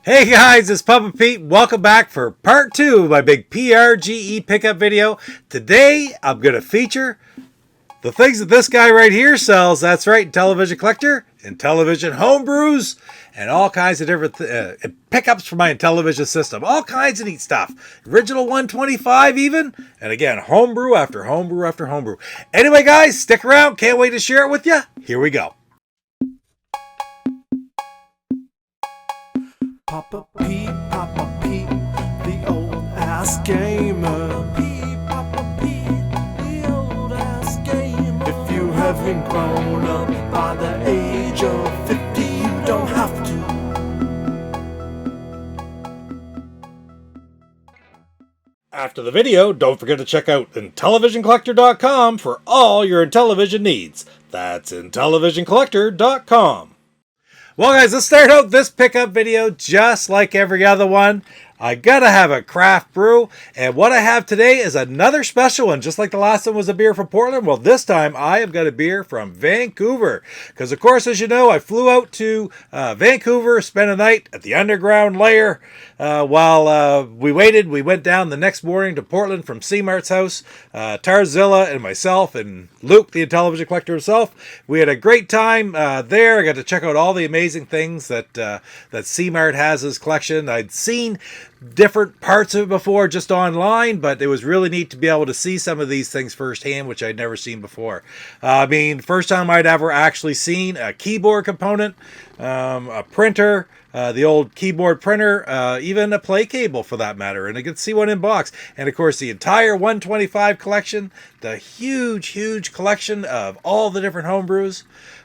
Hey guys, it's Papa Pete. Welcome back for part 2 of my big PRGE pickup video. Today, I'm going to feature the things that this guy right here sells. That's right, Intellivision Collector, Intellivision Homebrews, and all kinds of different pickups for my Intellivision system. All kinds of neat stuff. Original 125 even. And again, homebrew after homebrew after homebrew. Anyway guys, stick around. Can't wait to share it with you. Here we go. Papa Pete, the old ass gamer. Papa Pete, the old ass gamer. If you haven't grown up by the age of 50, you don't have to. After the video, don't forget to check out IntellivisionCollector.com for all your Intellivision needs. That's IntellivisionCollector.com. Well guys, let's start out this pickup video just like every other one. I gotta have a craft brew, and what I have today is another special one. Just like the last one was a beer from Portland, well this time I have got a beer from Vancouver. Because of course, as you know, I flew out to Vancouver, spent a night at the underground lair while we waited. We went down the next morning to Portland from C-Mart's house. Tarzilla and myself and Luke, the Intellivision Collector himself. We had a great time there. I got to check out all the amazing things that that C-Mart has in his collection. I'd seen different parts of it before just online, but it was really neat to be able to see some of these things firsthand, which I'd never seen before. I mean, first time I'd ever actually seen a keyboard component, a printer, the old keyboard printer, even a play cable for that matter, and I could see one in box. And of course the entire 125 collection, the huge collection of all the different homebrews.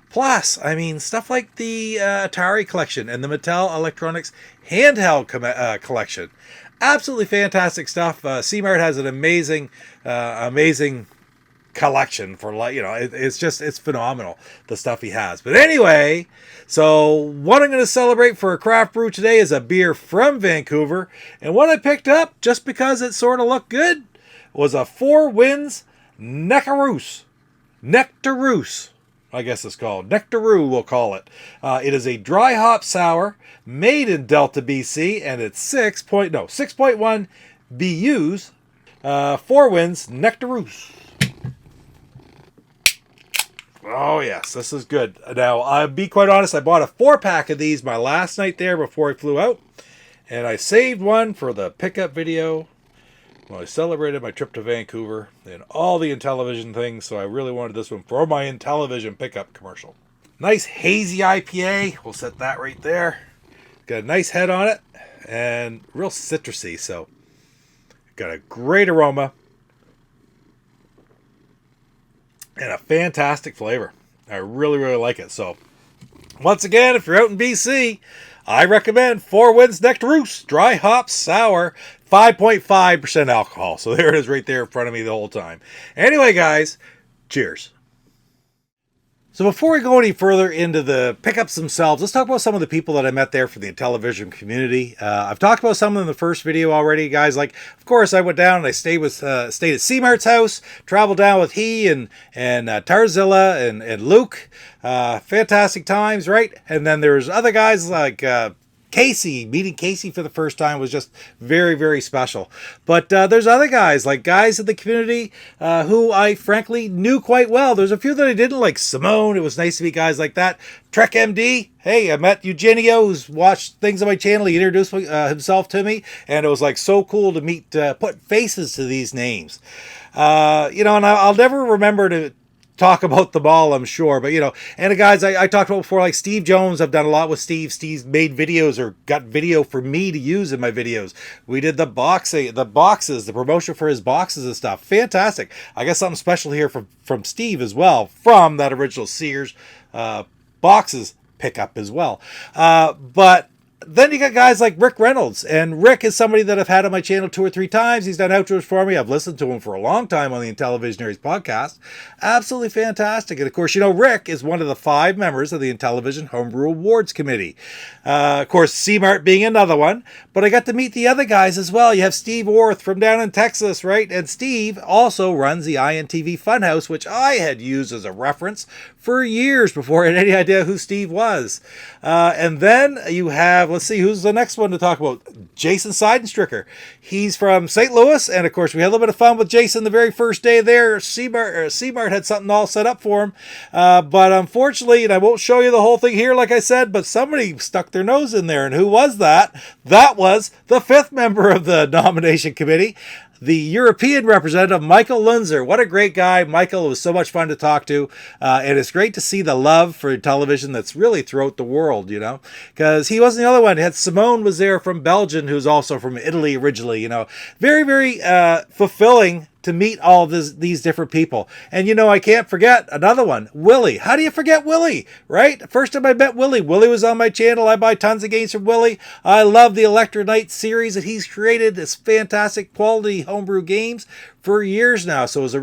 Plus, I mean, stuff like the Atari collection and the Mattel Electronics handheld collection. Absolutely fantastic stuff. C-Mart has an amazing collection for, like, you know, it's phenomenal, the stuff he has. But anyway, so what I'm going to celebrate for a craft brew today is a beer from Vancouver. And what I picked up, just because it sort of looked good, was a Four Winds Nectarus. I guess it's called. Nectaroo, we'll call it. It is a dry hop sour made in Delta, BC, and it's 6.1 BUs. Four Winds Nectarus. Oh, yes, this is good. Now, I'll be quite honest, I bought a 4-pack of these my last night there before I flew out, and I saved one for the pickup video. Well, I celebrated my trip to Vancouver and all the Intellivision things, so I really wanted this one for my Intellivision pickup commercial. Nice hazy IPA. We'll set that right there. Got a nice head on it and real citrusy, so got a great aroma and a fantastic flavor. I really like it. So once again, if you're out in BC, I recommend Four Winds Nectarus Dry Hop Sour, 5.5% alcohol. So there it is right there in front of me the whole time. Anyway, guys, cheers. So before we go any further into the pickups themselves, let's talk about some of the people that I met there for the Intellivision community. I've talked about some of them in the first video already, guys. Like, of course, I went down and I stayed at C-Mart's house, traveled down with he and Tarzilla and Luke. Fantastic times, right? And then there's other guys like Casey. Meeting Casey for the first time was just very special. But there's other guys, like guys in the community who I frankly knew quite well. There's a few that I didn't, like Simone. It was nice to meet guys like that. Trek MD. Hey, I met Eugenio, who's watched things on my channel. He introduced himself to me, and it was like so cool to meet, put faces to these names. You know, and I'll never remember to talk about them all, I'm sure, but you know, and the guys I talked about before, like Steve Jones. I've done a lot with Steve. Steve's made videos or got video for me to use in my videos. We did the boxes, the promotion for his boxes and stuff. Fantastic. I got something special here from Steve as well, from that original Sears boxes pickup as well. But then you got guys like Rick Reynolds, and Rick is somebody that I've had on my channel 2 or 3 times. He's done outros for me. I've listened to him for a long time on the Intellivisionaries podcast. Absolutely fantastic. And of course, you know, Rick is one of the 5 members of the Intellivision Homebrew Awards Committee. Of course, C-Mart being another one, but I got to meet the other guys as well. You have Steve Orth from down in Texas, right? And Steve also runs the INTV Funhouse, which I had used as a reference for years before I had any idea who Steve was. And then you have let's see, who's the next one to talk about? Jason Seidenstricker. He's from St. Louis, and of course we had a little bit of fun with Jason the very first day there. C-Mart had something all set up for him, but unfortunately, and I won't show you the whole thing here like I said, but somebody stuck their nose in there, and who was that? That was the 5th member of the nomination committee, the European representative, Michael Lunzer. What a great guy. Michael, it was so much fun to talk to. And it's great to see the love for television that's really throughout the world, you know, because he wasn't the other one. Had Simone was there from Belgium, who's also from Italy originally, you know. Very, very fulfilling to meet all these different people. And, you know, I can't forget another one, Willie. How do you forget Willie, right? First time I met Willie was on my channel. I buy tons of games from Willie. I love the Electro Knight series that he's created. It's fantastic quality homebrew games for years now. So it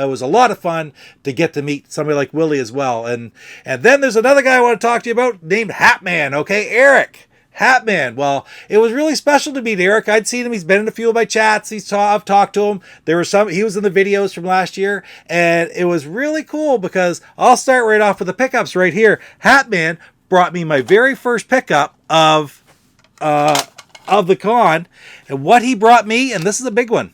was a lot of fun to get to meet somebody like Willie as well. And then there's another guy I want to talk to you about named Hatman, okay? Eric. Hatman. Well, it was really special to meet Eric. I'd seen him. He's been in a few of my chats. I've talked to him. He was in the videos from last year, and it was really cool because I'll start right off with the pickups right here. Hatman brought me my very first pickup of the con, and what he brought me, and this is a big one.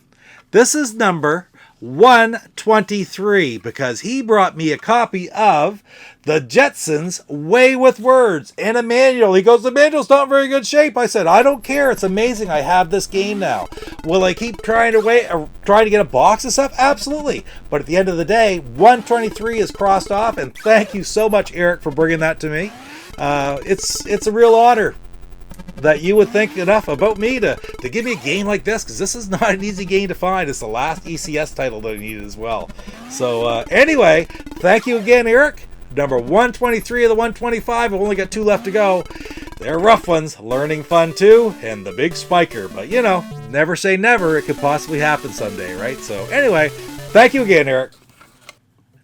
This is number 123 because he brought me a copy of The Jetsons Way with Words and a manual. He goes, the manual's not in very good shape. I said, I don't care. It's amazing. I have this game now. Will I keep trying to get a box of stuff? Absolutely. But at the end of the day, 123 is crossed off, and thank you so much, Eric, for bringing that to me. It's a real honor that you would think enough about me to give me a game like this, because this is not an easy game to find. It's the last ECS title that I needed as well. So anyway, thank you again, Eric. Number 123 of the 125. I've only got 2 left to go. They're rough ones. Learning fun too, and the big spiker. But you know, never say never. It could possibly happen someday, right? So anyway, thank you again, Eric.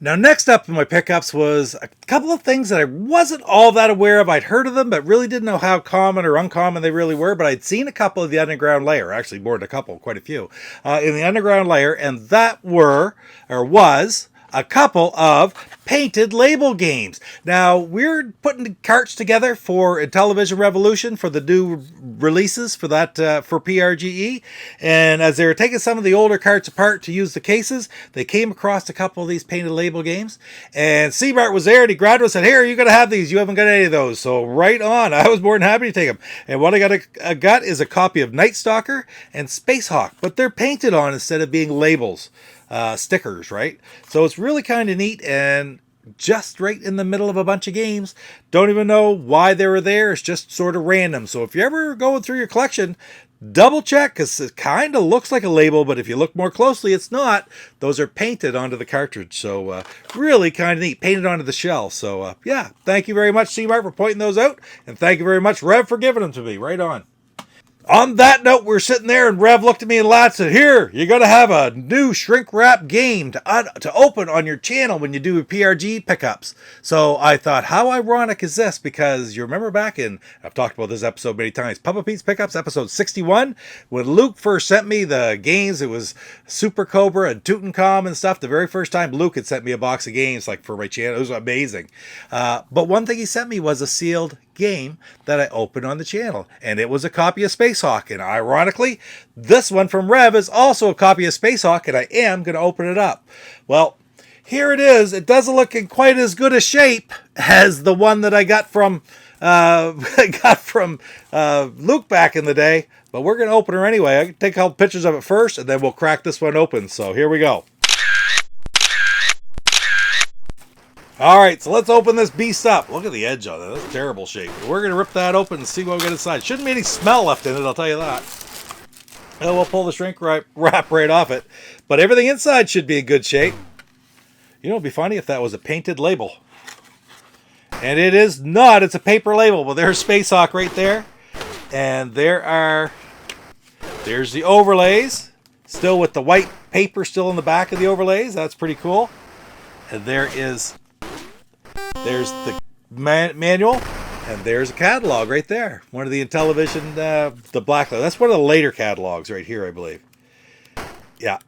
Now, next up in my pickups was a couple of things that I wasn't all that aware of. I'd heard of them, but really didn't know how common or uncommon they really were. But I'd seen a couple of the Underground Layer, actually more than a couple, quite a few, in the Underground Layer, and that was a couple of painted label games. Now, we're putting carts together for Intellivision Revolution for the new releases for that for PRGE, and as they were taking some of the older carts apart to use the cases, they came across a couple of these painted label games, and C-Mart was there, and he grabbed us and said, here, you're going to have these. You haven't got any of those. So right on. I was more than happy to take them. And what I got is a copy of Night Stalker and Space Hawk, but they're painted on instead of being labels. Stickers, right? So it's really kind of neat, and just right in the middle of a bunch of games. Don't even know why they were there. It's just sort of random. So if you're ever going through your collection, double check, because it kind of looks like a label, but if you look more closely, it's not. Those are painted onto the cartridge. So really kind of neat, painted onto the shell. So yeah, thank you very much, C-Mart, for pointing those out, and thank you very much, Rev, for giving them to me. Right on. On that note, we're sitting there, and Rev looked at me and laughed and said, here, you're going to have a new shrink wrap game to open on your channel when you do PRGE pickups. So I thought, how ironic is this? Because you remember back in, I've talked about this episode many times, Papa Pete's Pickups, episode 61, when Luke first sent me the games, it was Super Cobra and Tutankhamun and stuff. The very first time Luke had sent me a box of games like for my channel, it was amazing. But one thing he sent me was a sealed game that I opened on the channel, and it was a copy of Space Hawk, and ironically this one from Rev is also a copy of Space Hawk, and I am going to open it up. Well, here it is. It doesn't look in quite as good a shape as the one that I got from Luke back in the day, but we're going to open her anyway. I can take a couple pictures of it first, and then we'll crack this one open. So here we go. All right, so let's open this beast up. Look at the edge on it. That's terrible shape. We're going to rip that open and see what we got inside. Shouldn't be any smell left in it, I'll tell you that. Oh, we'll pull the shrink wrap right off it. But everything inside should be in good shape. You know, it'd be funny if that was a painted label. And it is not. It's a paper label. Well, there's Space Hawk right there. And there's the overlays. Still with the white paper still in the back of the overlays. That's pretty cool. And there's the manual, and there's a catalog right there. One of the Intellivision, the black. That's one of the later catalogs right here, I believe. Yeah.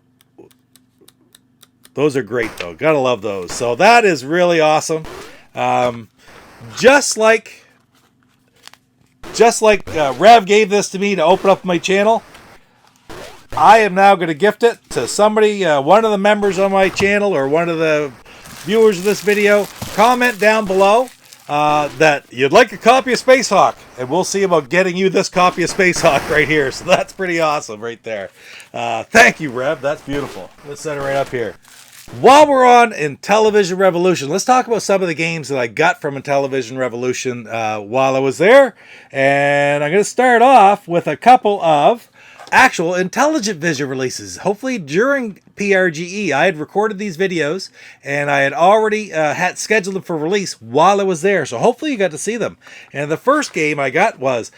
Those are great, though. Gotta love those. So that is really awesome. Just like just like Rev gave this to me to open up my channel, I am now going to gift it to somebody, one of the members on my channel or one of the viewers of this video. Comment down below that you'd like a copy of Space Hawk, and we'll see about getting you this copy of Space Hawk right here. So that's pretty awesome right there. Thank you, Rev. That's beautiful. Let's set it right up here. While we're on Intellivision Revolution, let's talk about some of the games that I got from Intellivision Revolution while I was there. And I'm going to start off with a couple of actual Intellivision releases. Hopefully during PRGE, I had recorded these videos and I had already had scheduled them for release while I was there. So hopefully you got to see them. And the first game I got was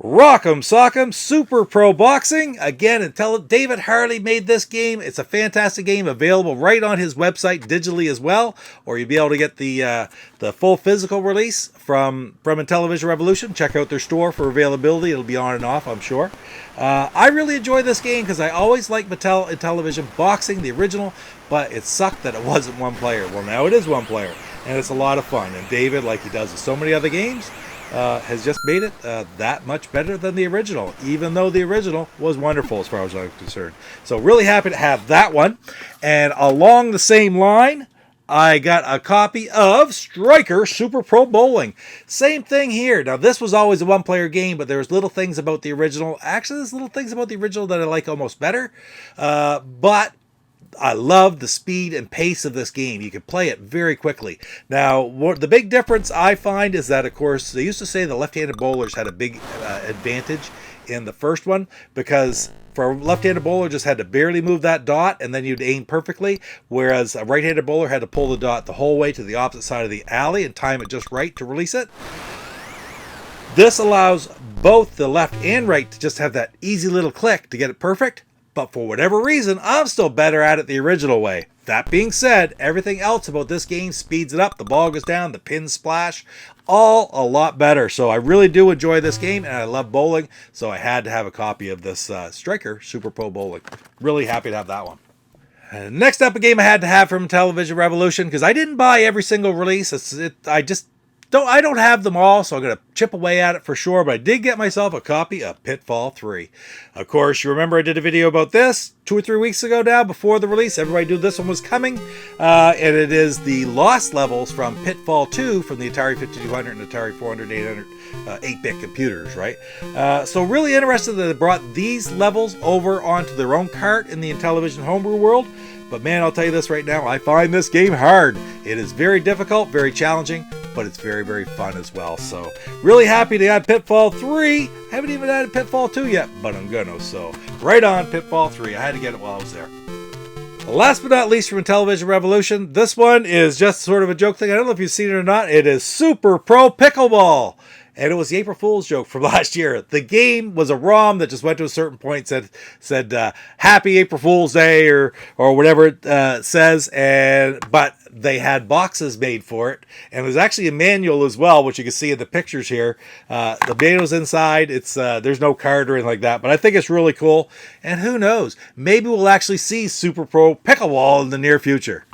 Rock'em Sock'em Super Pro Boxing. Again, David Harley made this game. It's a fantastic game, available right on his website digitally as well, or you'll be able to get the full physical release from Intellivision Revolution. Check out their store for availability. It'll be on and off, I'm sure. I really enjoy this game because I always liked Intellivision Boxing, the original, but it sucked that it wasn't one player. Well, now it is one player, and it's a lot of fun. And David, like he does with so many other games, has just made it that much better than the original, even though the original was wonderful as far as I'm concerned. So really happy to have that one. And along the same line, I got a copy of Striker Super Pro Bowling. Same thing here. Now, this was always a one-player game, but there's little things about the original. Actually, there's little things about the original that I like almost better. But I love the speed and pace of this game. You can play it very quickly. Now, the big difference I find is that, of course, they used to say the left-handed bowlers had a big advantage in the first one, because for a left-handed bowler just had to barely move that dot and then you'd aim perfectly, whereas a right-handed bowler had to pull the dot the whole way to the opposite side of the alley and time it just right to release it. This allows both the left and right to just have that easy little click to get it perfect. But for whatever reason, I'm still better at it the original way. That being said, everything else about this game speeds it up. The ball goes down, the pins splash, all a lot better. So I really do enjoy this game, and I love bowling. So I had to have a copy of this Striker Super Pro Bowling. Really happy to have that one. Next up, a game I had to have from Intellivision Revolution, because I didn't buy every single release. I don't have them all, so I'm going to chip away at it for sure, but I did get myself a copy of Pitfall 3. Of course, you remember I did a video about this 2 or 3 weeks ago now, before the release. Everybody knew this one was coming, and it is the lost levels from Pitfall 2 from the Atari 5200 and Atari 400, 800 8-bit computers, right? So really interested that they brought these levels over onto their own cart in the Intellivision homebrew world. But man, I'll tell you this right now, I find this game hard. It is very difficult, very challenging, but it's very, very fun as well. So really happy to add Pitfall 3. Haven't even added Pitfall 2 yet, but I'm gonna. So right on Pitfall 3. I had to get it while I was there. Last but not least from Intellivision Revolution, this one is just sort of a joke thing. I don't know if you've seen it or not. It is Super Pro Pickleball. And it was the April Fool's joke from last year. The game was a ROM that just went to a certain point, said Happy April Fool's Day or whatever it says, but they had boxes made for it, and there's actually a manual as well, which you can see in the pictures here. The manual's inside. It's there's no card or anything like that, but I think it's really cool. And who knows? Maybe we'll actually see Super Pro Pickleball in the near future.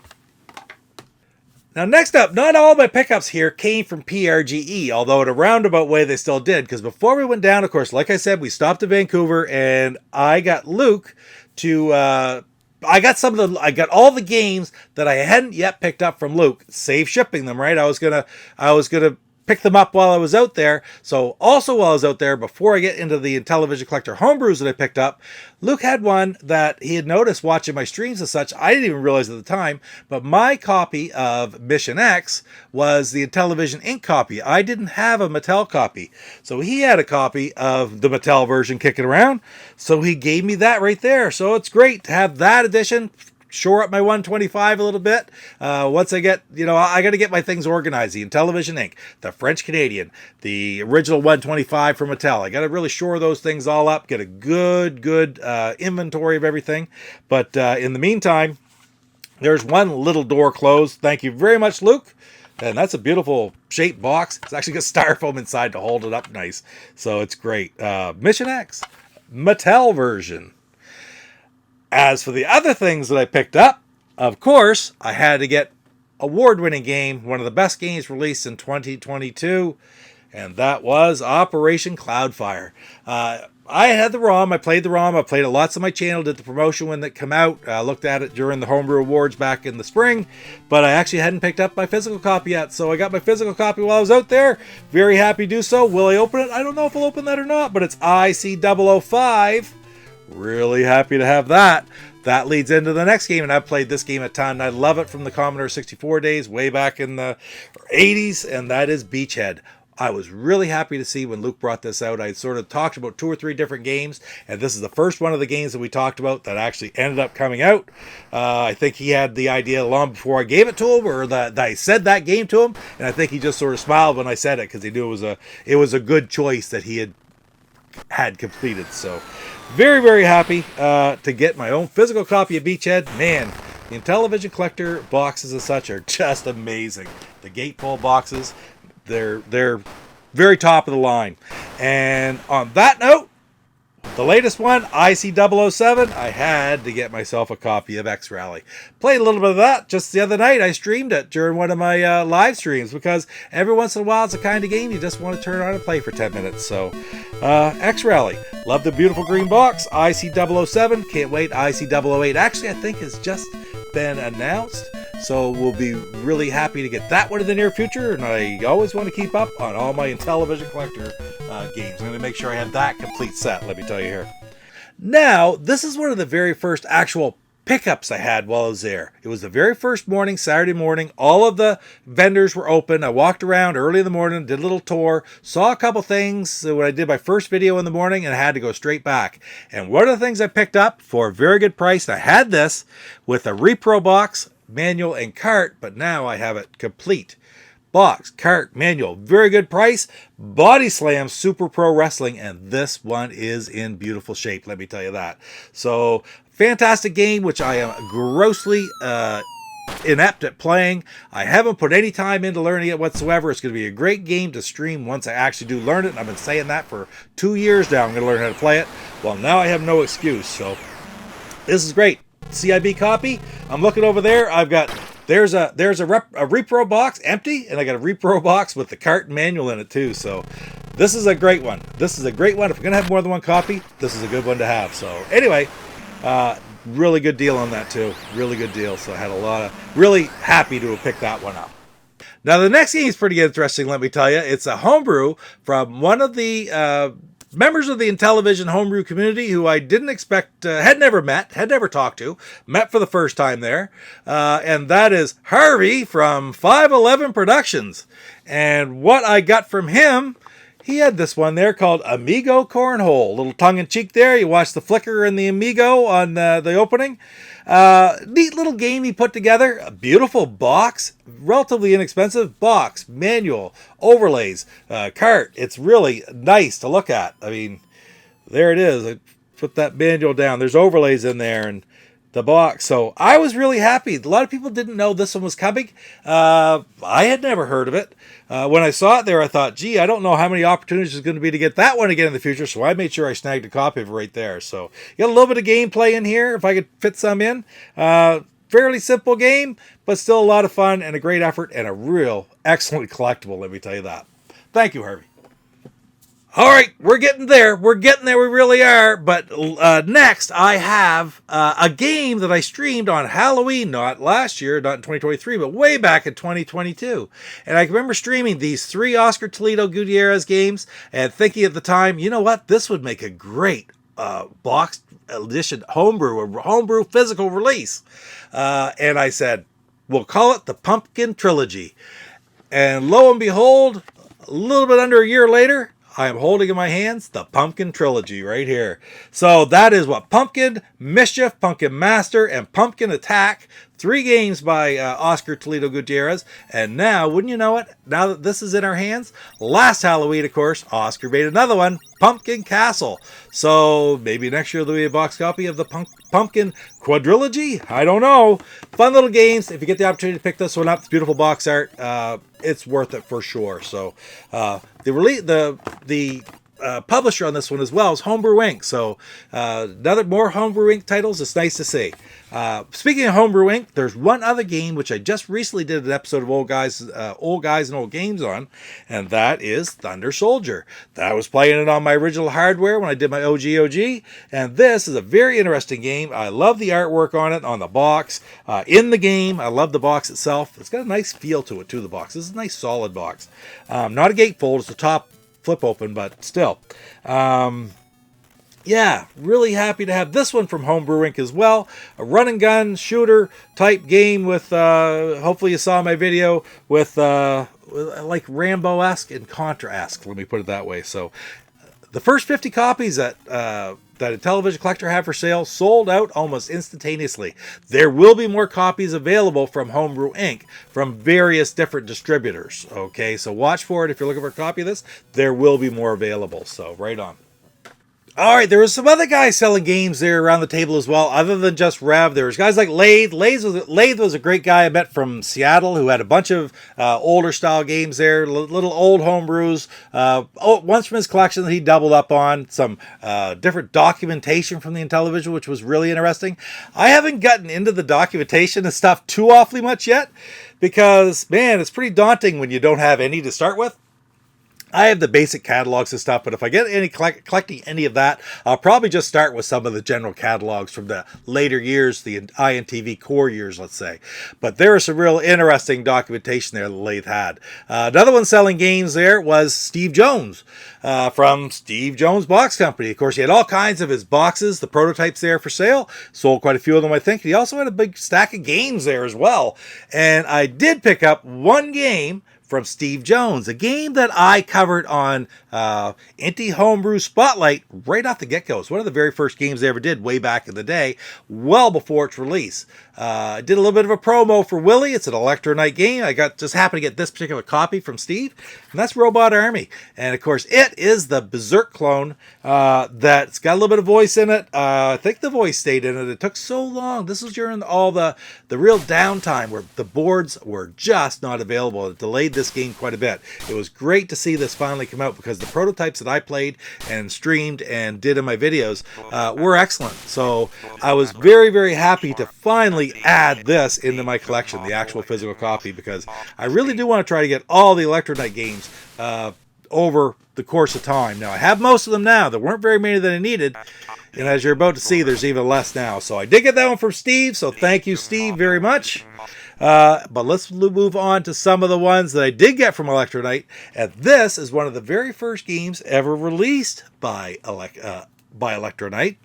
Now, next up, not all my pickups here came from PRGE, although in a roundabout way they still did, because before we went down, of course, like I said, we stopped in Vancouver, and I got Luke to, I got all the games that I hadn't yet picked up from Luke, save shipping them, right? I was gonna pick them up while I was out there. So also while I was out there, before I get into the Intellivision Collector homebrews that I picked up, Luke had one that he had noticed watching my streams and such. I didn't even realize at the time, but my copy of Mission X was the Intellivision Inc. copy. I didn't have a Mattel copy. So he had a copy of the Mattel version kicking around. So he gave me that right there. So it's great to have that edition. Shore up my 125 a little bit. Once I get, I got to get my things organized. The Intellivision Inc., the French Canadian, the original 125 from Mattel. I got to really shore those things all up, get a good inventory of everything. But in the meantime, there's one little door closed. Thank you very much, Luke. And that's a beautiful shaped box. It's actually got styrofoam inside to hold it up nice. So it's great. Mission X, Mattel version. As for the other things that I picked up, of course, I had to get award-winning game, one of the best games released in 2022, and that was Operation Cloudfire. I had the ROM. I played the ROM. I played it lots on my channel. Did the promotion when it came out. Looked at it during the Homebrew Awards back in the spring. But I actually hadn't picked up my physical copy yet. So I got my physical copy while I was out there. Very happy to do so. Will I open it? I don't know if I'll open that or not. But it's IC005. Really happy to have that. That leads into the next game. And I've played this game a ton. I love it from the Commodore 64 days. Way back in the 80s. And that is Beachhead. I was really happy to see when Luke brought this out. I sort of talked about 2 or 3 different games, and this is the first one of the games that we talked about that actually ended up coming out. I think he had the idea long before I gave it to him, or that I said that game to him, and I think he just sort of smiled when I said it because he knew it was a good choice that he had completed. So very, very happy to get my own physical copy of Beachhead. Man, the Intellivision Collector boxes and such are just amazing. The gatefold boxes. They're very top of the line. And on that note, the latest one, IC007, I had to get myself a copy of X-Rally. Played a little bit of that just the other night. I streamed it during one of my live streams because every once in a while it's the kind of game you just want to turn on and play for 10 minutes. So, X-Rally. Love the beautiful green box. IC007. Can't wait. IC008 actually I think has just been announced. So we'll be really happy to get that one in the near future. And I always want to keep up on all my Intellivision Collector games. I'm going to make sure I have that complete set, let me tell you here. Now, this is one of the very first actual pickups I had while I was there. It was the very first morning, Saturday morning. All of the vendors were open. I walked around early in the morning, did a little tour, saw a couple things when I did my first video in the morning, and I had to go straight back. And one of the things I picked up for a very good price, I had this with a repro box, manual and cart, but now I have it complete. Box, cart, manual, very good price. Body Slam Super Pro Wrestling, and this one is in beautiful shape, let me tell you that. So, fantastic game, which I am grossly inept at playing. I haven't put any time into learning it whatsoever. It's going to be a great game to stream once I actually do learn it, and I've been saying that for 2 years now. I'm going to learn how to play it. Well, now I have no excuse, so this is great. CIB copy. I'm looking over there. I've got there's a repro box empty, and I got a repro box with the cart and manual in it too. So this is a great one. This is a great one. If you're gonna have more than one copy, this is a good one to have. So anyway, really good deal on that too. Really good deal. So I had really happy to have picked that one up. Now the next game is pretty interesting. Let me tell you, it's a homebrew from one of the members of the Intellivision homebrew community who I didn't expect, had never met, had never talked to, met for the first time there. And that is Harvey from 511 Productions. And what I got from him, he had this one there called Amigo Cornhole. A little tongue-in-cheek there. You watch the flicker in the Amigo on the opening. Neat little game he put together. A beautiful box. Relatively inexpensive box. Manual. Overlays. Cart. It's really nice to look at. I mean, there it is. I put that manual down. There's overlays in there and the box. So I was really happy. A lot of people didn't know this one was coming. I had never heard of it. When I saw it there, I thought, gee, I don't know how many opportunities there's going to be to get that one again in the future. So I made sure I snagged a copy of it right there. So you got a little bit of gameplay in here, if I could fit some in. Fairly simple game, but still a lot of fun and a great effort and a real excellent collectible, let me tell you that. Thank you, Harvey. All right, we're getting there. We're getting there. We really are. But next, I have a game that I streamed on Halloween, not last year, not in 2023, but way back in 2022. And I remember streaming these 3 Oscar Toledo Gutierrez games and thinking at the time, you know what? This would make a great box edition homebrew physical release. And I said, we'll call it the Pumpkin Trilogy. And lo and behold, a little bit under a year later, I am holding in my hands the Pumpkin Trilogy right here. So that is what Pumpkin Mischief, Pumpkin Master, and Pumpkin Attack. 3 games by Oscar Toledo Gutierrez. And now, wouldn't you know it, now that this is in our hands, last Halloween, of course, Oscar made another one, Pumpkin Castle. So maybe next year there'll be a box copy of the Pumpkin Quadrilogy? I don't know. Fun little games. If you get the opportunity to pick this one up, it's beautiful box art. It's worth it for sure. So the publisher on this one as well as Homebrew Inc. So more Homebrew Inc. titles. It's nice to see. Speaking of Homebrew Inc., there's one other game which I just recently did an episode of Old Guys and Old Games on, and that is Thunder Soldier. I was playing it on my original hardware when I did my OG, and this is a very interesting game. I love the artwork on it, on the box, in the game. I love the box itself. It's got a nice feel to it too, the box. This is a nice solid box. Not a gatefold, it's the top flip open, but still. Yeah, really happy to have this one from Homebrew Inc. as well. A run and gun shooter type game with, hopefully you saw my video, with like Rambo-esque and Contra-esque, let me put it that way. So the first 50 copies that Intellivision Collector had for sale sold out almost instantaneously. There will be more copies available from Homebrew Inc. from various different distributors. Okay, so watch for it if you're looking for a copy of this. There will be more available, so right on. All right, there was some other guys selling games there around the table as well, other than just Rev. There was guys like Lathe. Lathe was a great guy I met from Seattle who had a bunch of older style games there, little old homebrews. Once from his collection that he doubled up on, some different documentation from the Intellivision, which was really interesting. I haven't gotten into the documentation and stuff too awfully much yet because, man, it's pretty daunting when you don't have any to start with. I have the basic catalogs and stuff, but if I get any collecting any of that, I'll probably just start with some of the general catalogs from the later years, the INTV core years, let's say. But there is some real interesting documentation there that Lathe had. Another one selling games there was Steve Jones from Steve Jones Box Company. Of course, he had all kinds of his boxes, the prototypes there for sale. Sold quite a few of them, I think. He also had a big stack of games there as well. And I did pick up one game from Steve Jones, a game that I covered on Inti Homebrew Spotlight right off the get-go. It's one of the very first games I ever did way back in the day, well before its release. I did a little bit of a promo for Willie. It's an Electronite game. I just happened to get this particular copy from Steve, and that's Robot Army. And of course, it is the Berserk clone that's got a little bit of voice in it. I think the voice stayed in it. It took so long. This was during all the real downtime where the boards were just not available. It delayed this game quite a bit. It was great to see this finally come out because the prototypes that I played and streamed and did in my videos were excellent. So I was very, very happy to finally add this into my collection, the actual physical copy, because I really do want to try to get all the Electronite games over the course of time. Now, I have most of them now. There weren't very many that I needed, and as you're about to see, there's even less now. So I did get that one from Steve, so thank you, Steve, very much. But let's move on to some of the ones that I did get from Electronite, and this is one of the very first games ever released by Electronite,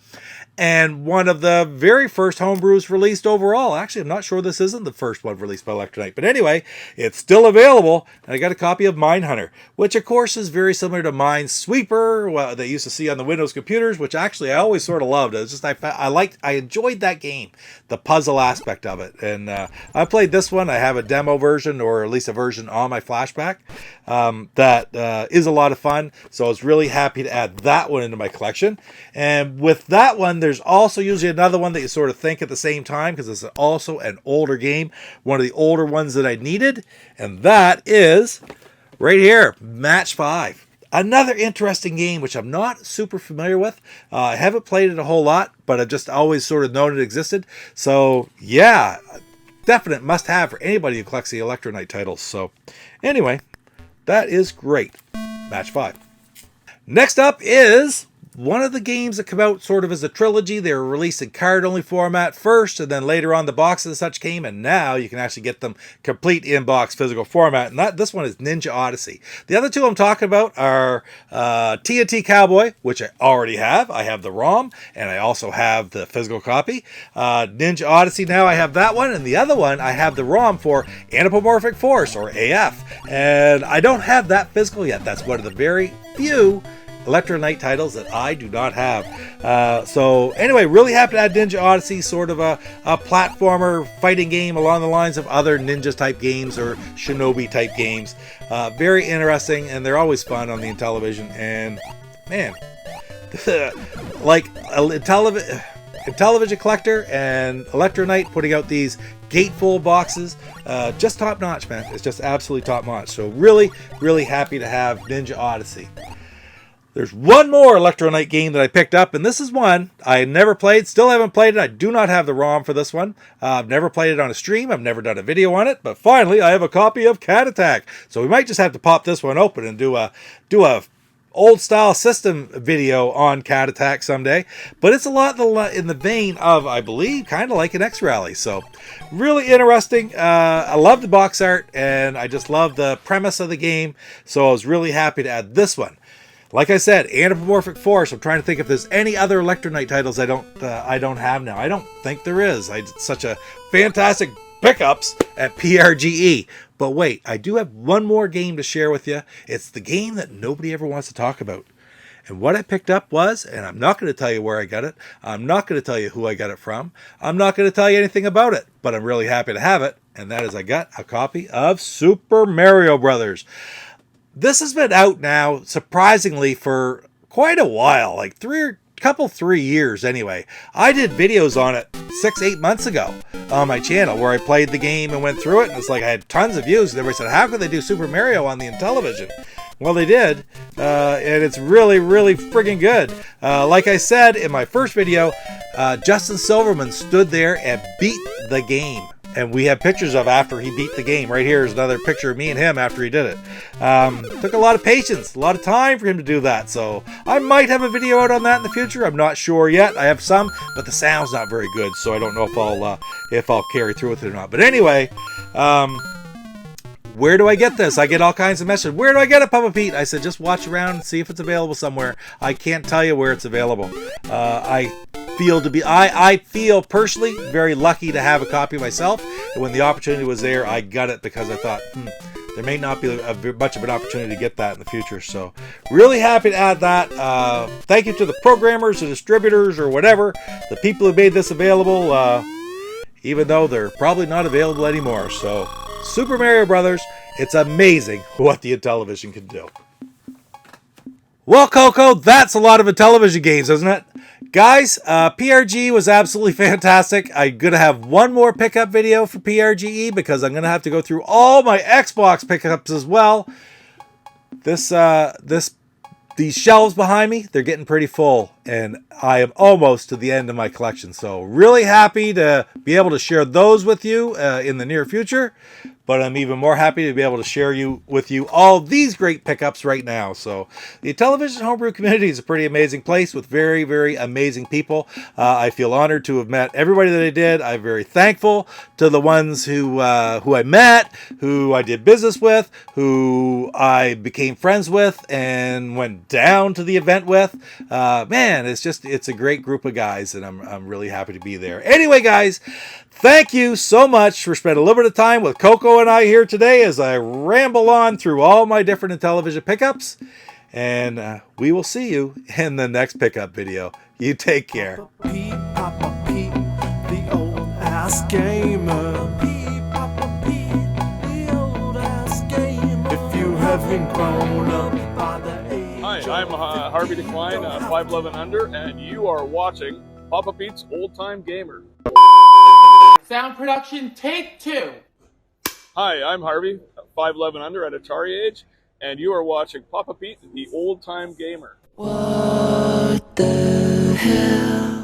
and one of the very first homebrews released overall. Actually, I'm not sure this isn't the first one released by Electronite, but anyway, it's still available, and I got a copy of Mindhunter, which of course is very similar to Minesweeper, that you used to see on the Windows computers, which actually I always sort of loved. It's just I enjoyed that game, the puzzle aspect of it, and I played this one. I have a demo version, or at least a version on my flashback that is a lot of fun, so I was really happy to add that one into my collection. And with that one, there's also usually another one that you sort of think at the same time, because it's also an older game, one of the older ones that I needed, and that is right here, Match 5. Another interesting game, which I'm not super familiar with. I haven't played it a whole lot, but I've just always sort of known it existed. So yeah, definite must-have for anybody who collects the Electronite titles. So anyway, that is great. Match 5. Next up is one of the games that come out sort of as a trilogy. They were released in card-only format first, and then later on the boxes and such came, and now you can actually get them complete in-box physical format, and this one is Ninja Odyssey. The other two I'm talking about are TNT Cowboy, which I already have. I have the ROM, and I also have the physical copy. Ninja Odyssey, now I have that one, and the other one, I have the ROM for Anthropomorphic Force, or AF, and I don't have that physical yet. That's one of the very few Electronite titles that I do not have. So anyway, really happy to add Ninja Odyssey, sort of a platformer fighting game along the lines of other ninja type games or shinobi type games. Very interesting, and they're always fun on the Intellivision. And man, like Intellivision Collector and Electronite putting out these gatefold boxes, just top notch, man. It's just absolutely top notch. So really, really happy to have Ninja Odyssey. There's one more Electronite game that I picked up, and this is one I never played, still haven't played it. I do not have the ROM for this one. I've never played it on a stream. I've never done a video on it, but finally I have a copy of Cat Attack. So we might just have to pop this one open and do a old style system video on Cat Attack someday. But it's a lot in the vein of, I believe, kind of like an X-Rally. So really interesting. I love the box art, and I just love the premise of the game. So I was really happy to add this one. Like I said, Anthropomorphic Force. I'm trying to think if there's any other Electronite titles I don't have now. I don't think there is. I did such a fantastic pickups at PRGE. But wait, I do have one more game to share with you. It's the game that nobody ever wants to talk about. And what I picked up was, and I'm not going to tell you where I got it. I'm not going to tell you who I got it from. I'm not going to tell you anything about it. But I'm really happy to have it. And that is I got a copy of Super Mario Brothers. This has been out now, surprisingly, for quite a while, like 3 years anyway. I did videos on it 6-8 months ago on my channel where I played the game and went through it, and it's like I had tons of views. And everybody said, how could they do Super Mario on the Intellivision? Well, they did, and it's really, really friggin' good. Like I said in my first video, Justin Silverman stood there and beat the game. And we have pictures of after he beat the game. Right here is another picture of me and him after he did it. Took a lot of patience, a lot of time for him to do that. So I might have a video out on that in the future. I'm not sure yet. I have some, but the sound's not very good, so I don't know if I'll carry through with it or not. But anyway, where do I get this? I get all kinds of messages. Where do I get it, Papa Pete? I said, just watch around and see if it's available somewhere. I can't tell you where it's available. I feel personally very lucky to have a copy myself. And when the opportunity was there, I got it because I thought, there may not be much of an opportunity to get that in the future. So really happy to add that. Thank you to the programmers, the distributors, or whatever, the people who made this available, even though they're probably not available anymore. So Super Mario Brothers, it's amazing what the Intellivision can do. Well, Coco, that's a lot of Intellivision games, isn't it? Guys, PRGE was absolutely fantastic. I'm going to have one more pickup video for PRGE because I'm going to have to go through all my Xbox pickups as well. These shelves behind me, they're getting pretty full, and I am almost to the end of my collection. So really happy to be able to share those with you in the near future. But I'm even more happy to be able to share with you all these great pickups right now. So the Intellivision homebrew community is a pretty amazing place with very, very amazing people. I feel honored to have met everybody that I did. I'm very thankful to the ones who I met, who I did business with, who I became friends with and went down to the event with. Man, it's a great group of guys, and I'm really happy to be there. Anyway, guys, thank you so much for spending a little bit of time with Coco and I here today as I ramble on through all my different Intellivision pickups. And we will see you in the next pickup video. You take care. Papa Pete, the old ass gamer. Papa Pete, the old ass gamer. If you haven't grown up by the age. Hi, I'm Harvey Decline, 5'11" under, and you are watching Papa Pete's Old Time Gamer. Sound production, take 2. Hi, I'm Harvey, 5'11" under at Atari age, and you are watching Papa Pete, the Old Time Gamer. What the hell?